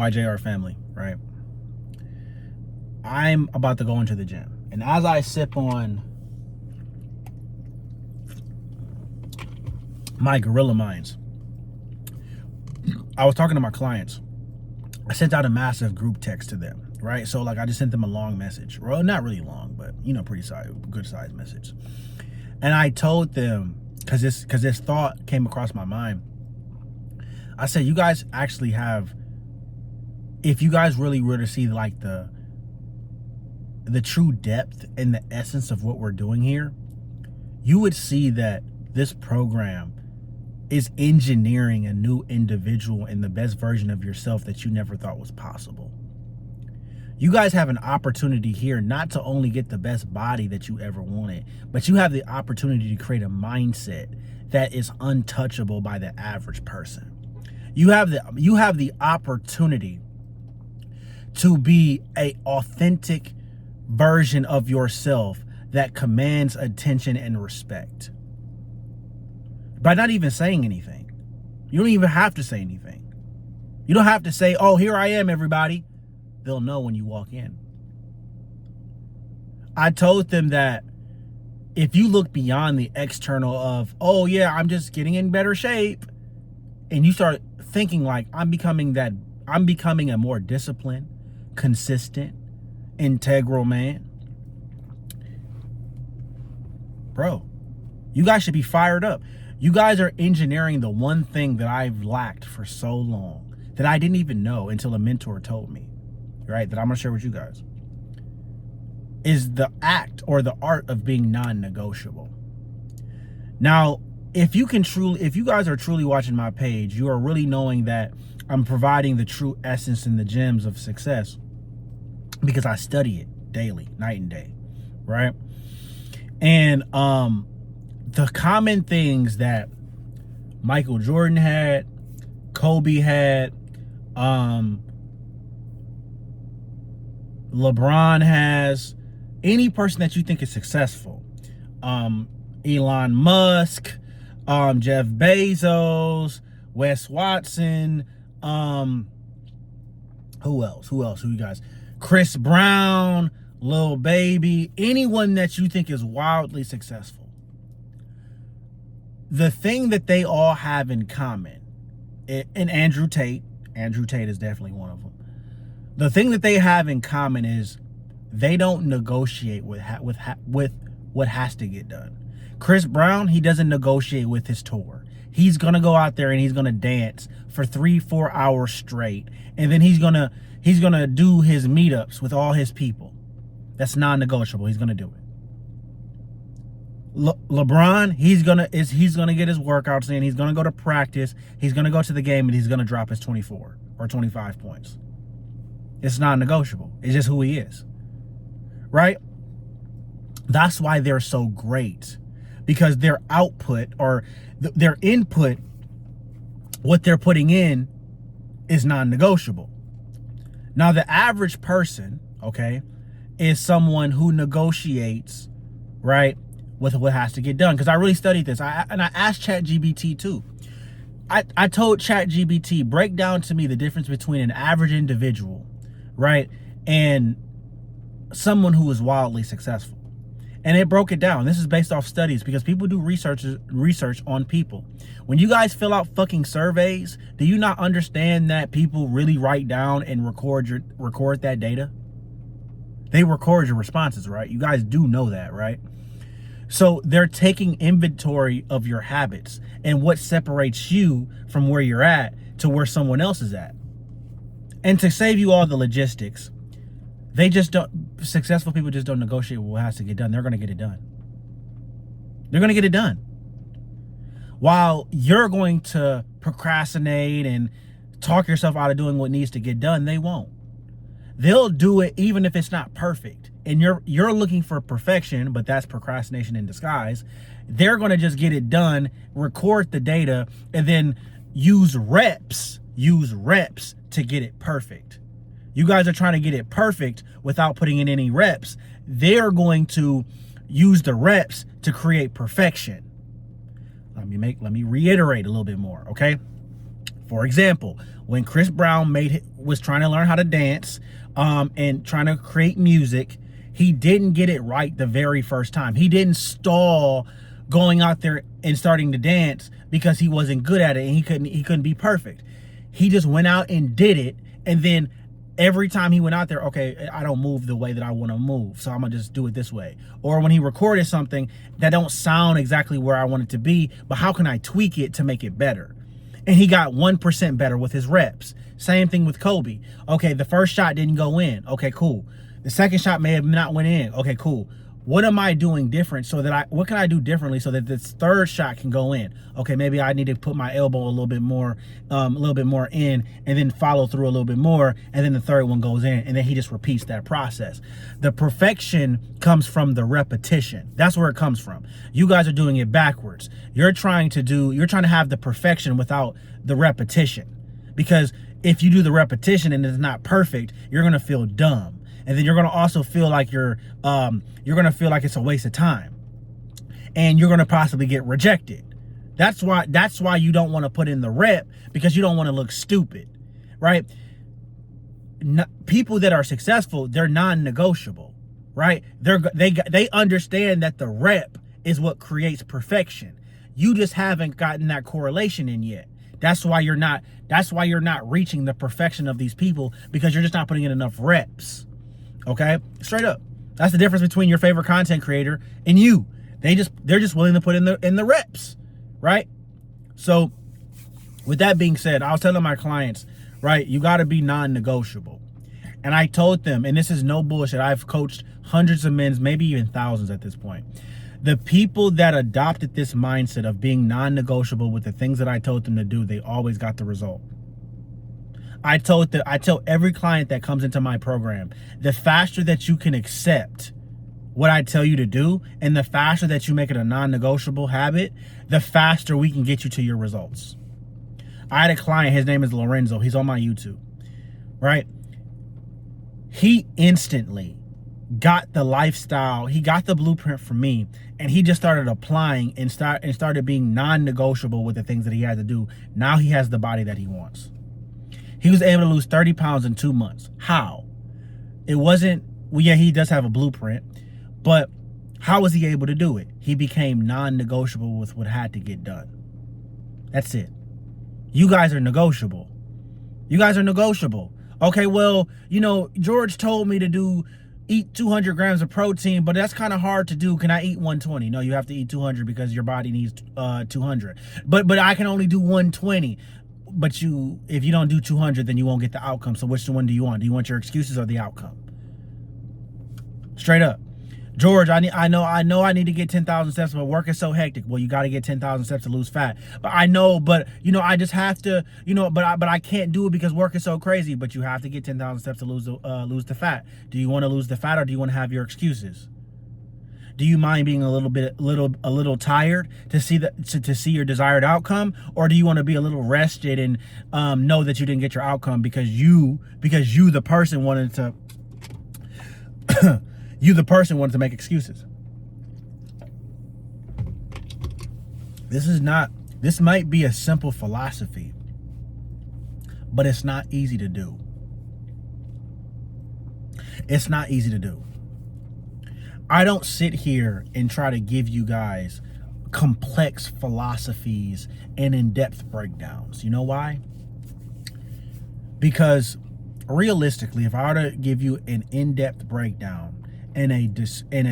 YJR family, right? I'm about to go into the gym. And as I sip on my Gorilla Minds, I was talking to my clients. I sent out a massive group text to them, right? So like I just sent them a long message. Well, not really long, but pretty good size message. And I told them, because this thought came across my mind. I said, you guys actually have, if you guys really were to see like the true depth and the essence of what we're doing here, you would see that this program is engineering a new individual and the best version of yourself that you never thought was possible. You guys have an opportunity here not to only get the best body that you ever wanted, but you have the opportunity to create a mindset that is untouchable by the average person. You have the opportunity to be an authentic version of yourself that commands attention and respect by not even saying anything. You don't even have to say anything. You don't have to say, oh, here I am, everybody. They'll know when you walk in. I told them that if you look beyond the external of, oh yeah, I'm just getting in better shape, and you start thinking like, I'm becoming a more disciplined, consistent, integral man, bro, you guys should be fired up. You guys are engineering the one thing that I've lacked for so long, that I didn't even know until a mentor told me, right? That I'm gonna share with you guys, is the act or the art of being non-negotiable. Now, if you guys are truly watching my page, you are really knowing that I'm providing the true essence and the gems of success, because I study it daily, night and day, right? And the common things that Michael Jordan had, Kobe had, LeBron has, any person that you think is successful, Elon Musk, Jeff Bezos, Wes Watson, who else? Who you guys? Chris Brown, Lil Baby, anyone that you think is wildly successful. The thing that they all have in common, and Andrew Tate is definitely one of them. The thing that they have in common is they don't negotiate with what has to get done. Chris Brown, he doesn't negotiate with his tour. He's gonna go out there and he's gonna dance for 3-4 hours straight, and then he's gonna do his meetups with all his people. That's non-negotiable. He's gonna do it. LeBron, he's gonna get his workouts in. He's gonna go to practice. He's gonna go to the game, and he's gonna drop his 24 or 25 points. It's non-negotiable. It's just who he is, right? That's why they're so great, because their output or their input, what they're putting in, is non-negotiable. Now, the average person, okay, is someone who negotiates, right, with what has to get done. Because I really studied this. I asked ChatGPT too. I told ChatGPT, break down to me the difference between an average individual, right, and someone who is wildly successful. And it broke it down. This is based off studies, because people do research on people. When you guys fill out fucking surveys, do you not understand that people really write down and record that data? They record your responses, right? You guys do know that, right? So they're taking inventory of your habits and what separates you from where you're at to where someone else is at. And to save you all the logistics, successful people just don't negotiate what has to get done. They're going to get it done. They're going to get it done. While you're going to procrastinate and talk yourself out of doing what needs to get done, they won't. They'll do it even if it's not perfect. And you're looking for perfection, but that's procrastination in disguise. They're going to just get it done, record the data, and then use reps to get it perfect. You guys are trying to get it perfect without putting in any reps. They're going to use the reps to create perfection. Let me reiterate a little bit more, okay? For example, when Chris Brown was trying to learn how to dance and trying to create music, he didn't get it right the very first time. He didn't stall going out there and starting to dance because he wasn't good at it and he couldn't be perfect. He just went out and did it, and then every time he went out there, okay, I don't move the way that I want to move, so I'm gonna just do it this way. Or when he recorded something that don't sound exactly where I want it to be, but how can I tweak it to make it better? And he got 1% better with his reps. Same thing with Kobe. Okay, the first shot didn't go in. Okay, cool. The second shot may have not went in. Okay, cool. What am I doing different what can I do differently so that this third shot can go in? Okay, maybe I need to put my elbow a little bit more in, and then follow through a little bit more, and then the third one goes in, and then he just repeats that process. The perfection comes from the repetition. That's where it comes from. You guys are doing it backwards. You're trying to have the perfection without the repetition. Because if you do the repetition and it's not perfect, you're gonna feel dumb. And then you're gonna also feel like you're gonna feel like it's a waste of time, and you're gonna possibly get rejected. That's why you don't want to put in the rep, because you don't want to look stupid, right? People that are successful, they're non-negotiable, right? They understand that the rep is what creates perfection. You just haven't gotten that correlation in yet. That's why you're not reaching the perfection of these people, because you're just not putting in enough reps. Okay, straight up. That's the difference between your favorite content creator and you. They're just willing to put in the reps, right? So with that being said, I was telling my clients, right, you got to be non-negotiable. And I told them, and this is no bullshit, I've coached hundreds of men, maybe even thousands at this point. The people that adopted this mindset of being non-negotiable with the things that I told them to do, they always got the result. I tell every client that comes into my program, the faster that you can accept what I tell you to do, and the faster that you make it a non-negotiable habit, the faster we can get you to your results. I had a client, his name is Lorenzo. He's on my YouTube, right? He instantly got the lifestyle. He got the blueprint from me, and he just started applying and started being non-negotiable with the things that he had to do. Now he has the body that he wants. He was able to lose 30 pounds in 2 months. How? It wasn't, well, yeah, he does have a blueprint, but how was he able to do it? He became non-negotiable with what had to get done. That's it. You guys are negotiable. You guys are negotiable. Okay, well, George told me to eat 200 grams of protein, but that's kind of hard to do. Can I eat 120? No, you have to eat 200 because your body needs 200. But I can only do 120. But if you don't do 200, then you won't get the outcome. So which one do you want? Do you want your excuses or the outcome? Straight up. George, I know I need to get 10,000 steps, but work is so hectic. Well, you got to get 10,000 steps to lose fat. But I know, I just have to, but I can't do it because work is so crazy. But you have to get 10,000 steps to lose the fat. Do you want to lose the fat, or do you want to have your excuses? Do you mind being a little tired to see your desired outcome, or do you want to be a little rested and know that you didn't get your outcome because you the person wanted to make excuses? This might be a simple philosophy, but it's not easy to do. It's not easy to do. I don't sit here and try to give you guys complex philosophies and in-depth breakdowns. You know why? Because realistically, if I were to give you an in-depth breakdown and a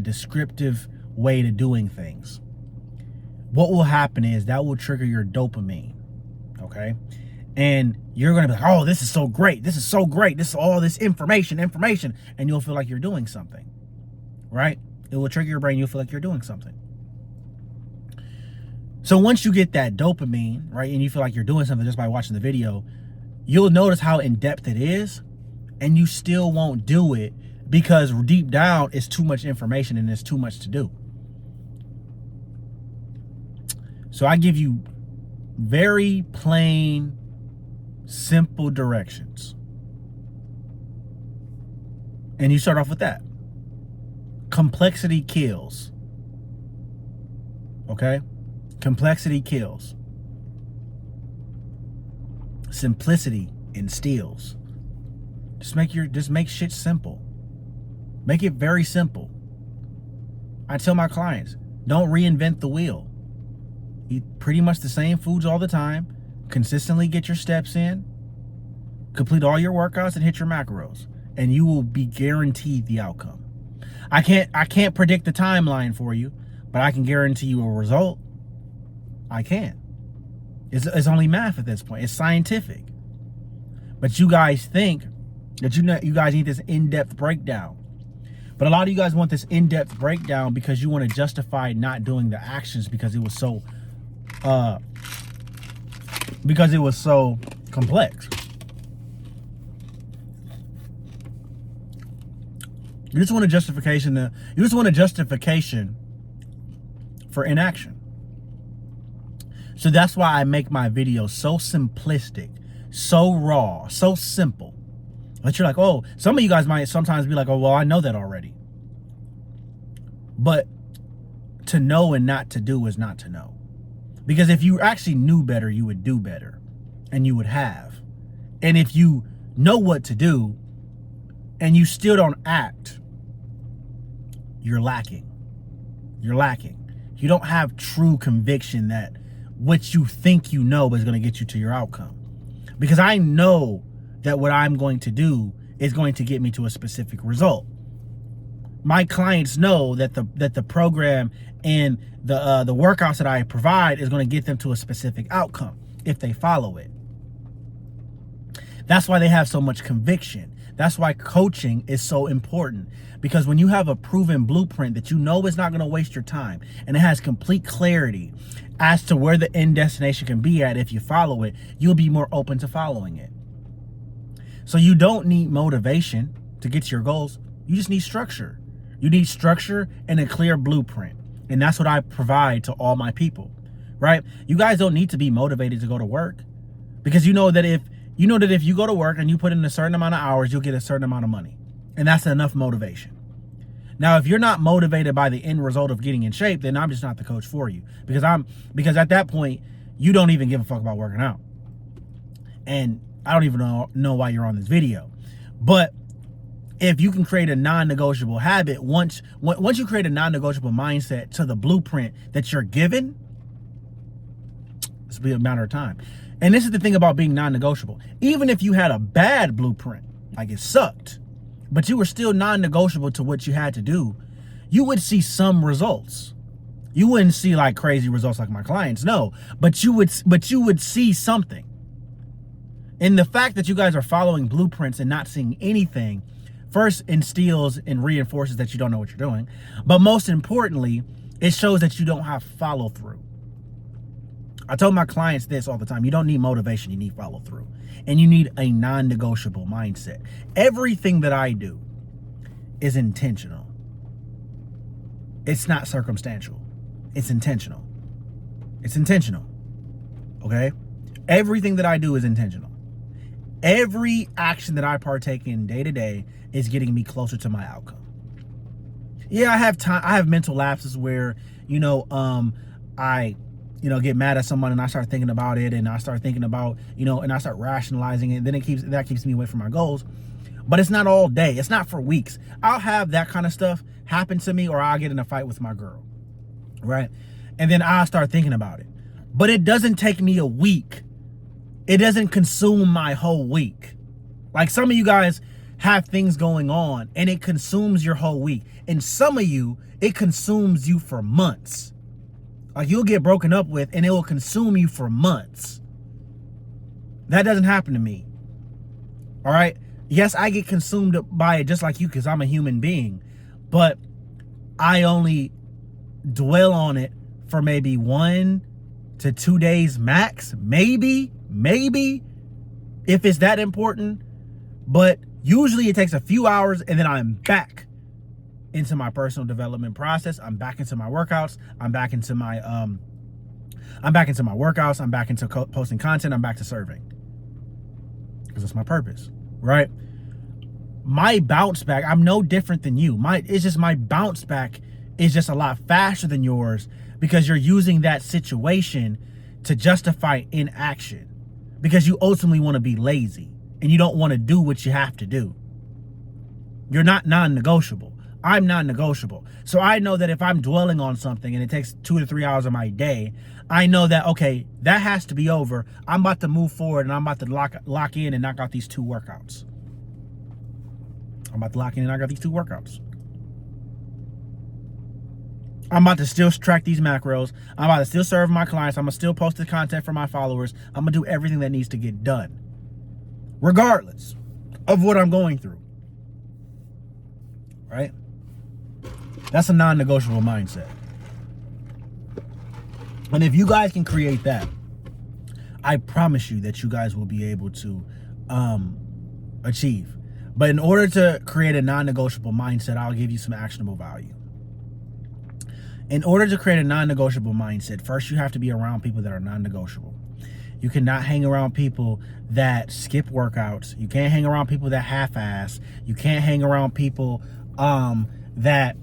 descriptive way to doing things, what will happen is that will trigger your dopamine, okay? And you're going to be like, oh, this is so great. This is so great. This is all this information. And you'll feel like you're doing something, right? It will trigger your brain. You'll feel like you're doing something. So once you get that dopamine, right, and you feel like you're doing something just by watching the video, you'll notice how in-depth it is, and you still won't do it because deep down it's too much information and it's too much to do. So I give you very plain, simple directions. And you start off with that. Complexity kills. Okay? Complexity kills. Simplicity instills. Just make shit simple. Make it very simple. I tell my clients, don't reinvent the wheel. Eat pretty much the same foods all the time. Consistently get your steps in. Complete all your workouts and hit your macros, and you will be guaranteed the outcome. I can't predict the timeline for you, but I can guarantee you a result. I can. It's only math at this point. It's scientific. But you guys think that you guys need this in-depth breakdown. But a lot of you guys want this in-depth breakdown because you want to justify not doing the actions because it was so complex. You just want a justification for inaction. So that's why I make my videos so simplistic, so raw, so simple. But you're like, oh, some of you guys might sometimes be like, oh, well, I know that already. But to know and not to do is not to know. Because if you actually knew better, you would do better. And you would have. And if you know what to do and you still don't act, you're lacking. You're lacking. You don't have true conviction that what you think you know is going to get you to your outcome. Because I know that what I'm going to do is going to get me to a specific result. My clients know that the program and the workouts that I provide is going to get them to a specific outcome if they follow it. That's why they have so much conviction. That's why coaching is so important, because when you have a proven blueprint that you know is not going to waste your time and it has complete clarity as to where the end destination can be at if you follow it, you'll be more open to following it. So you don't need motivation to get to your goals. You just need structure. You need structure and a clear blueprint. And that's what I provide to all my people, right? You guys don't need to be motivated to go to work, because you know that if you go to work and you put in a certain amount of hours, you'll get a certain amount of money. And that's enough motivation. Now, if you're not motivated by the end result of getting in shape, then I'm just not the coach for you, because at that point, you don't even give a fuck about working out. And I don't even know why you're on this video. But if you can create a non-negotiable habit, once you create a non-negotiable mindset to the blueprint that you're given, it's be a matter of time. And this is the thing about being non-negotiable. Even if you had a bad blueprint, like it sucked, but you were still non-negotiable to what you had to do, you would see some results. You wouldn't see like crazy results like my clients, no, but you would see something. And the fact that you guys are following blueprints and not seeing anything first instills and reinforces that you don't know what you're doing. But most importantly, it shows that you don't have follow through. I tell my clients this all the time. You don't need motivation, you need follow through. And you need a non-negotiable mindset. Everything that I do is intentional. It's not circumstantial. It's intentional. It's intentional. Okay? Everything that I do is intentional. Every action that I partake in day to day is getting me closer to my outcome. Yeah, I have mental lapses where, I get mad at someone and I start thinking about it and I start thinking about, and I start rationalizing it. Then that keeps me away from my goals. But it's not all day. It's not for weeks. I'll have that kind of stuff happen to me, or I'll get in a fight with my girl, right? And then I'll start thinking about it. But it doesn't take me a week. It doesn't consume my whole week. Like some of you guys have things going on and it consumes your whole week. And some of you, it consumes you for months. Like you'll get broken up with and it will consume you for months. That doesn't happen to me. All right. Yes, I get consumed by it just like you because I'm a human being. But I only dwell on it for maybe 1 to 2 days max. Maybe, if it's that important. But usually it takes a few hours and then I'm back into my personal development process. I'm back into my workouts. I'm back into my workouts. I'm back into posting content. I'm back to serving, because that's my purpose, right? My bounce back, I'm no different than you. It's just my bounce back is just a lot faster than yours, because you're using that situation to justify inaction. because you ultimately want to be lazy and you don't want to do what you have to do. You're not non-negotiable. I'm non-negotiable. So I know that if I'm dwelling on something and it takes 2 to 3 hours of my day, I know that, okay, that has to be over. I'm about to move forward and I'm about to lock in and knock out these 2 workouts. I'm about to lock in and knock out these 2 workouts. I'm about to still track these macros. I'm about to still serve my clients. I'm going to still post the content for my followers. I'm going to do everything that needs to get done, regardless of what I'm going through. Right? That's a non-negotiable mindset. And if you guys can create that, I promise you that you guys will be able to achieve. But in order to create a non-negotiable mindset, I'll give you some actionable value. In order to create a non-negotiable mindset, first you have to be around people that are non-negotiable. You cannot hang around people that skip workouts. You can't hang around people that half-ass. You can't hang around people that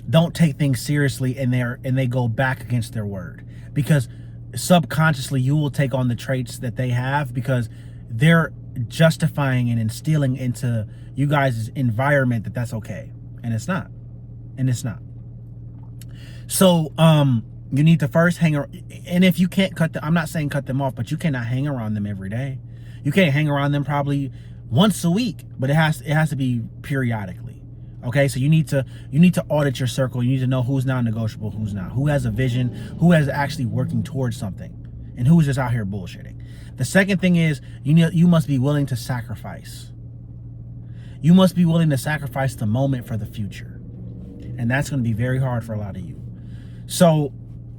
don't take things seriously and they go back against their word, because subconsciously you will take on the traits that they have because they're justifying and instilling into you guys' environment that that's okay, and it's not. So you need to first hang around, and if you can't I'm not saying cut them off, but you cannot hang around them every day. You can't hang around them probably once a week, but it has to be periodically. Okay, so you need to audit your circle. You need to know who's non-negotiable, who's not, who has a vision, who is actually working towards something, and who's just out here bullshitting. The second thing is you must be willing to sacrifice. You must be willing to sacrifice the moment for the future, and that's going to be very hard for a lot of you. So,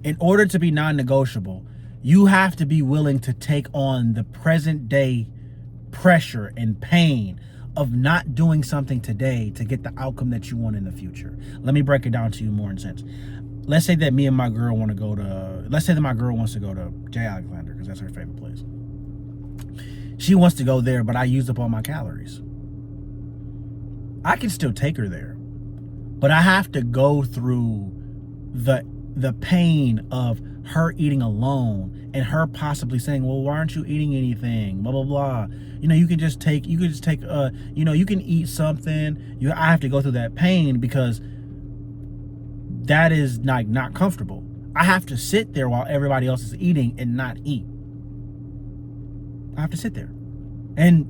in order to be non-negotiable, you have to be willing to take on the present day pressure and pain of not doing something today to get the outcome that you want in the future. Let me break it down to you more in sense. Let's say that me and my girl want to go to, let's say that my girl wants to go to J. Alexander because that's her favorite place. She wants to go there, but I used up all my calories. I can still take her there, but I have to go through the pain of her eating alone and her possibly saying, well, why aren't you eating anything? Blah, blah, blah. You know, you can eat something. I have to go through that pain because that is not comfortable. I have to sit there while everybody else is eating and not eat. I have to sit there. And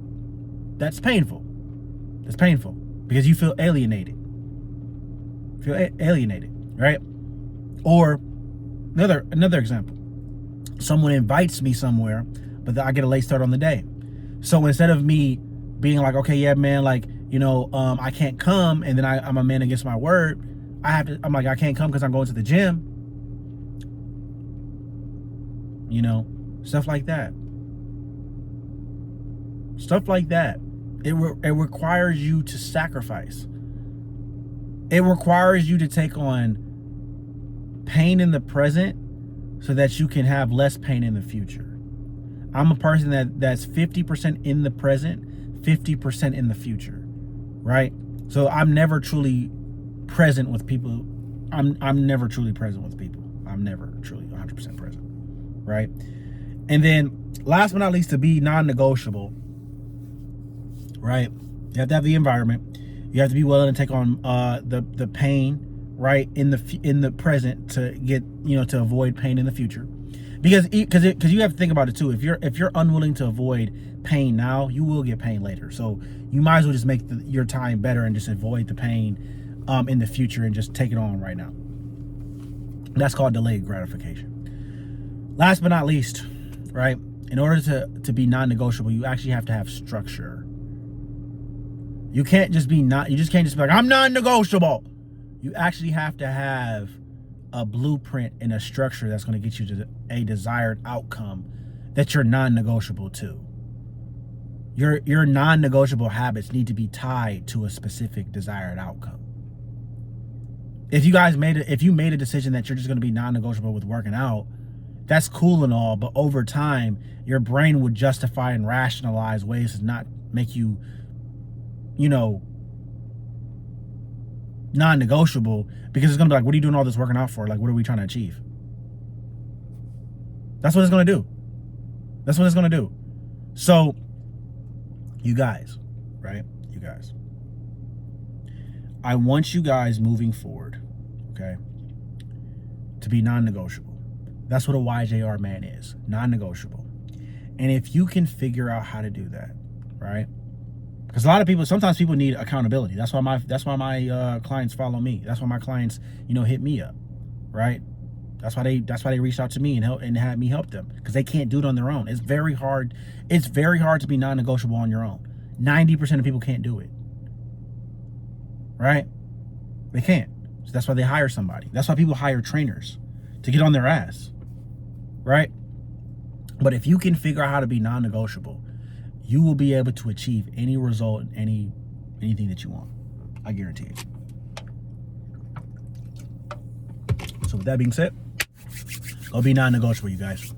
that's painful. That's painful because you feel alienated. Right? Or another example. Someone invites me somewhere, but I get a late start on the day. So instead of me being like, okay, yeah, man, like, I can't come, and then I'm a man against my word, I'm like, I can't come because I'm going to the gym. Stuff like that. Stuff like that. It requires you to sacrifice. It requires you to take on pain in the present so that you can have less pain in the future. I'm a person that's 50% in the present, 50% in the future, right? So I'm never truly present with people. I'm never truly present with people. I'm never truly 100% present, right? And then last but not least, to be non-negotiable, right? You have to have the environment. You have to be willing to take on the pain, right, in the present to get to avoid pain in the future, because you have to think about it too. If you're unwilling to avoid pain now, you will get pain later. So you might as well just make your time better and just avoid the pain in the future and just take it on right now. That's called delayed gratification. Last but not least, right? In order to be non-negotiable, you actually have to have structure. You just can't just be like, I'm non-negotiable. You actually have to have a blueprint and a structure that's going to get you to a desired outcome that you're non-negotiable to. Your non-negotiable habits need to be tied to a specific desired outcome. If you made a decision that you're just going to be non-negotiable with working out, that's cool and all, but over time, your brain would justify and rationalize ways to not make you, non-negotiable, because it's gonna be like, what are you doing all this working out for? Like, what are we trying to achieve? That's what it's gonna do. So, you guys, right? You guys, I want you guys moving forward, okay, to be non-negotiable. That's what a YJR man is, non-negotiable. And if you can figure out how to do that, right? Because a lot of people, sometimes people need accountability. That's why my clients follow me. That's why my clients, hit me up, right? That's why they reached out to me and had me help them, because they can't do it on their own. It's very hard. It's very hard to be non-negotiable on your own. 90% of people can't do it, right? They can't. So that's why they hire somebody. That's why people hire trainers, to get on their ass, right? But if you can figure out how to be non-negotiable, you will be able to achieve any result, anything that you want. I guarantee it. So with that being said, go be non-negotiable, you guys.